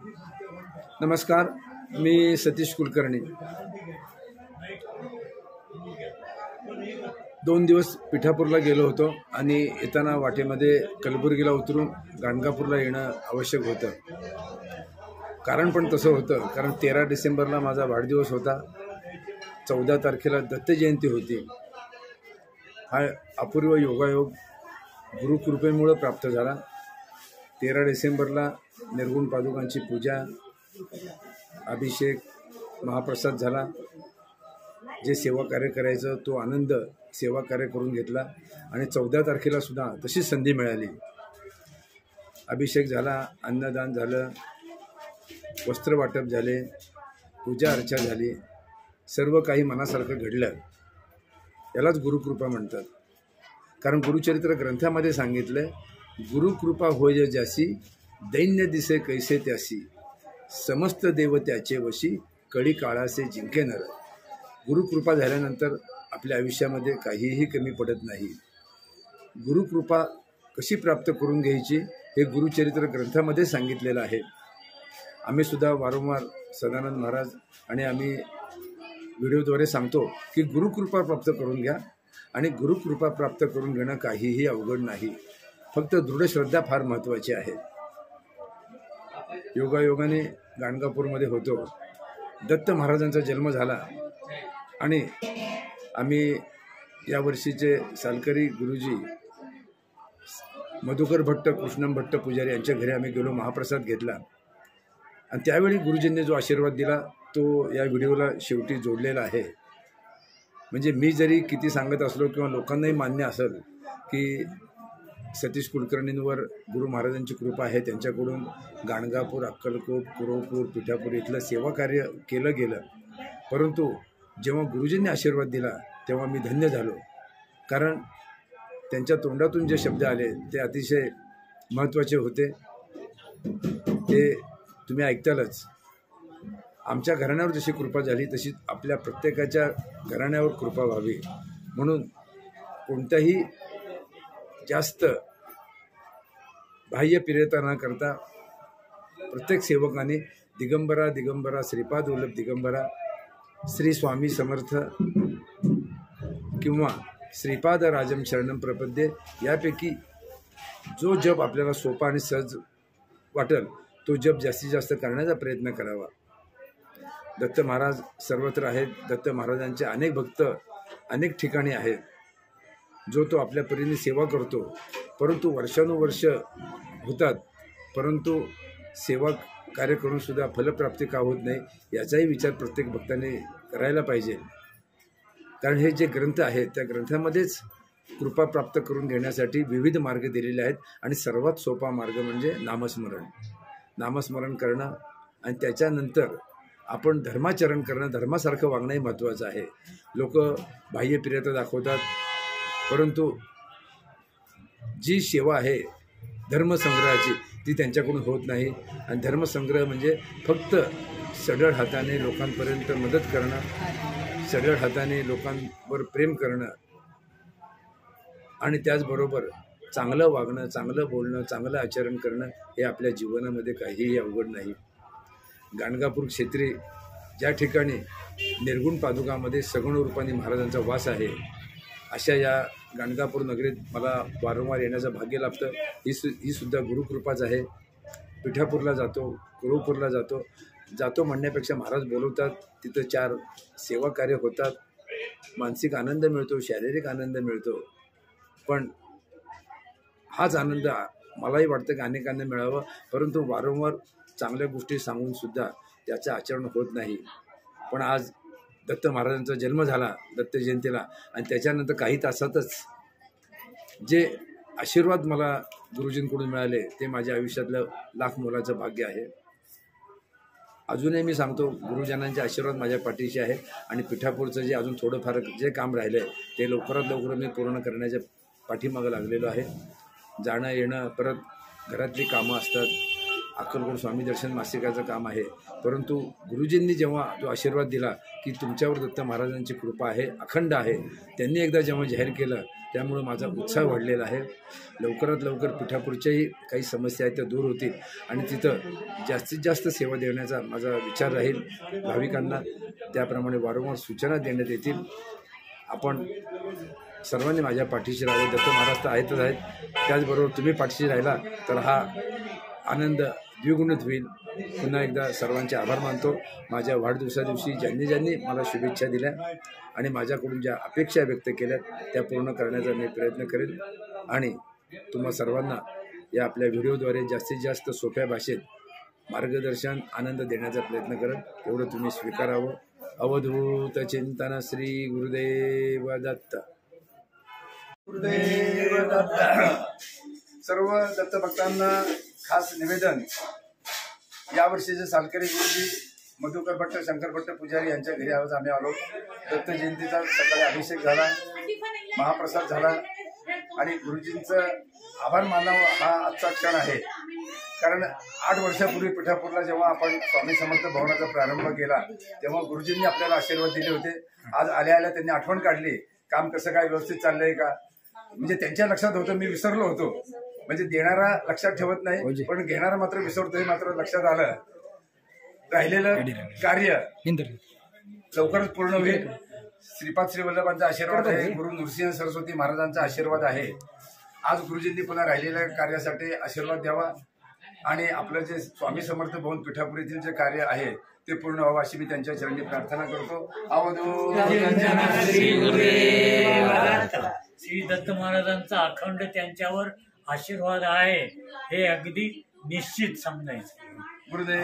नमस्कार, मी सतीश कुलकर्णी। 2 दिवस पिठापूरला गेलो होतो आणि येताना वाटेमध्ये कलबुर्गीला उतरून गाणगापूरला येणं आवश्यक होतं। कारण पण तसं होतं, कारण 13 डिसेंबरला माझा वाढदिवस होता, 14 तारखेला दत्त जयंती होती। हा अपूर्व योगायोग गुरुकृपेमुळे प्राप्त झाला। 13 डिसेंबरला निर्गुण पादुकांची पूजा, अभिषेक, महाप्रसाद झाला। जे सेवा कार्य करायचं तो आनंद सेवा कार्य करून घेतला आणि 14 तारखेला सुद्धा तशीच संधी मिळाली। अभिषेक झाला, अन्नदान झालं, वस्त्र वाटप झाले, पूजा अर्चा झाली, सर्व काही मनासारखं घडलं। यालाच गुरुकृपा म्हणतात। कारण गुरुचरित्र ग्रंथामध्ये सांगितलं, गुरुकृपा होय ज्यासी दैन्य दिसे कैसे त्यासी, समस्त देव त्याचे वशी कळी काळासे जिंके नर। गुरुकृपा झाल्यानंतर आपल्या आयुष्यामध्ये काहीही कमी पडत नाही। गुरुकृपा कशी प्राप्त करून घ्यायची हे गुरुचरित्र ग्रंथामध्ये सांगितलेलं आहे। आम्ही सुद्धा वारंवार सदानंद महाराज आणि आम्ही व्हिडिओद्वारे सांगतो की गुरुकृपा प्राप्त करून घ्या आणि गुरुकृपा प्राप्त करून घेणं काहीही अवघड नाही, फक्त दृढ श्रद्धा फार महत्त्वाची आहे। योगायोगाने गाणगापूरमध्ये होतो, दत्त महाराजांचा जन्म झाला आणि आम्ही यावर्षीचे सालकरी गुरुजी मधुकर भट्ट, कृष्णम भट्ट पुजारी यांच्या घरी आम्ही गेलो, महाप्रसाद घेतला आणि त्यावेळी गुरुजींनी जो आशीर्वाद दिला तो या व्हिडिओला शेवटी जोडलेला आहे। म्हणजे मी जरी किती सांगत असलो किंवा लोकांनाही मान्य असेल की सतीश कुलकर्णींवर गुरु महाराजांची कृपा आहे, त्यांच्याकडून गाणगापूर, अक्कलकोट, कुरवपूर, पिठापूर इथलं सेवा कार्य केलं गेलं, परंतु जेव्हा गुरुजींनी आशीर्वाद दिला तेव्हा मी धन्य झालो। कारण त्यांच्या तोंडातून जे शब्द आले ते अतिशय महत्त्वाचे होते, ते तुम्ही ऐकतालच। आमच्या घराण्यावर जशी कृपा झाली तशी आपल्या प्रत्येकाच्या घराण्यावर कृपा व्हावी म्हणून कोणत्याही जास्त बाह्य प्रियता न करता प्रत्येक सेवकाने दिगंबरा दिगंबरा श्रीपाद वल्लभ दिगंबरा, श्री स्वामी समर्थ किंवा श्रीपाद राजम शरणम प्रपद्ये यापैकी जो जप आपल्याला सोपा आणि सहज वाटेल तो जप जास्तीत जास्त करण्याचा प्रयत्न करावा। दत्त महाराज सर्वत्र आहेत, दत्त महाराजांचे अनेक भक्त अनेक ठिकाणी आहेत, जो तो आपल्या परीने सेवा करतो, परंतु वर्षानुवर्ष होतात, परंतु सेवा कार्य करून सुद्धा फलप्राप्ती का होत नाही याचाही विचार प्रत्येक भक्ताने करायला पाहिजे। कारण हे जे ग्रंथ आहेत त्या ग्रंथामध्येच कृपा प्राप्त करून घेण्यासाठी विविध मार्ग दिलेले आहेत आणि सर्वात सोपा मार्ग म्हणजे नामस्मरण। नामस्मरण करणं आणि त्याच्यानंतर आपण धर्माचरण करणं, धर्मासारखं वागणंही महत्त्वाचं आहे। लोक बाह्यप्रियता दाखवतात, परंतु जी सेवा आहे धर्मसंग्रहाची ती त्यांच्याकडून होत नाही। आणि धर्मसंग्रह म्हणजे फक्त सढळ हाताने लोकांपर्यंत मदत करणं, सढळ हाताने लोकांवर प्रेम करणं आणि त्याचबरोबर चांगलं वागणं, चांगलं बोलणं, चांगलं आचरण करणं हे आपल्या जीवनामध्ये काहीही अवघड नाही। गाणगापूर क्षेत्री ज्या ठिकाणी निर्गुण पादुकामध्ये सगुण रूपाने महाराजांचा वास आहे, अशा या गाणगापूर नगरीत मला वारंवार येण्याचं भाग्य लाभतं। ही सुद्धा गुरुकृपाच आहे। पिठापूरला जातो, कुरवपूरला जातो म्हणण्यापेक्षा महाराज बोलवतात, तिथं 4 सेवा कार्य होतात, मानसिक आनंद मिळतो, शारीरिक आनंद मिळतो। पण हाच आनंद मलाही वाटतं की अनेकांना मिळावं, परंतु वारंवार चांगल्या गोष्टी सांगून सुद्धा त्याचं आचरण होत नाही। पण आज दत्त महाराजांचा जन्म झाला दत्त जयंतीला आणि त्याच्यानंतर काही तासातच जे आशीर्वाद मला गुरुजींकडून मिळाले ते माझ्या आयुष्यातलं लाख मोलाचं भाग्य आहे। अजूनही मी सांगतो, गुरुजनांचे आशीर्वाद माझ्या पाठीशी आहे आणि पिठापूरचं जे अजून थोडंफार जे काम राहिलं आहे ते लवकरात लवकर मी पूर्ण करण्याच्या पाठीमागं लागलेलो आहे। जाणं येणं, परत घरातली कामं असतात, अक्कलकोट स्वामी दर्शन मासिकाचं काम आहे, परंतु गुरुजींनी जेव्हा तो आशीर्वाद दिला की तुमच्यावर दत्त महाराजांची कृपा आहे, अखंड आहे, त्यांनी एकदा जेव्हा जाहीर केलं, त्यामुळं माझा उत्साह वाढलेला आहे. लवकरात लवकर पिठापूरच्याही काही समस्या आहेत त्या दूर होतील आणि तिथं जास्तीत जास्त सेवा देण्याचा माझा विचार राहील. भाविकांना त्याप्रमाणे वारंवार सूचना देण्यात येतील. आपण सर्वांनी माझ्या पाठीशी राहावं. दत्त महाराज तर आहेतच आहेत, त्याचबरोबर तुम्ही पाठीशी राहिला तर हा आनंद द्विगुणित होईल. पुन्हा एकदा सर्वांचे आभार मानतो. माझ्या वाढदिवसादिवशी ज्यांनी ज्यांनी मला शुभेच्छा दिल्या आणि माझ्याकडून ज्या अपेक्षा व्यक्त केल्या त्या पूर्ण करण्याचा मी प्रयत्न करेन आणि तुम्हा सर्वांना या आपल्या व्हिडिओद्वारे जास्तीत जास्त सोप्या भाषेत मार्गदर्शन आनंद देण्याचा प्रयत्न करेन. एवढं तुम्ही स्वीकारावं. अवधूत चिंतन श्री गुरुदेव दत्त. गुरुदेव दत्त. सर्व दत्त भक्तांना खास निवेदन, यावर्षीचे सालकरी गुरुजी मधुकर भट्ट, शंकर भट्ट पुजारी यांच्या घरी आज आम्ही आलो. दत्त जयंतीचा सकाळी अभिषेक झाला, महाप्रसाद झाला आणि गुरुजींचं आभार मानावं हा आजचा क्षण आहे. कारण 8 वर्षापूर्वी पिठापूरला जेव्हा आपण स्वामी समर्थ भवनाचा प्रारंभ केला तेव्हा गुरुजींनी आपल्याला आशीर्वाद दिले होते. आज आल्या आल्या त्यांनी आठवण काढली, काम कसं काय व्यवस्थित चाललंय का, म्हणजे त्यांच्या लक्षात होतं, मी विसरलो होतो. म्हणजे देणारा लक्षात ठेवत नाही पण घेणारा मात्र विसरतो, हे मात्र लक्षात आलं. राहिलेलं कार्य लवकरच पूर्ण होईल. श्रीपाद श्रीवल्लभांचा आशीर्वाद आहे, गुरु नृसिंह सरस्वती महाराजांचा आशीर्वाद आहे. आज गुरुजींनी पुन्हा राहिलेल्या कार्यासाठी आशीर्वाद द्यावा आणि आपलं जे स्वामी समर्थ भवन पिठापूर येथील जे कार्य आहे ते पूर्ण व्हावं अशी मी त्यांच्या चरणी प्रार्थना करतो. श्री दत्त महाराजांचा अखंड त्यांच्यावर आशीर्वाद आहे हे अगदी निश्चित समजायचं. गुरुदेव.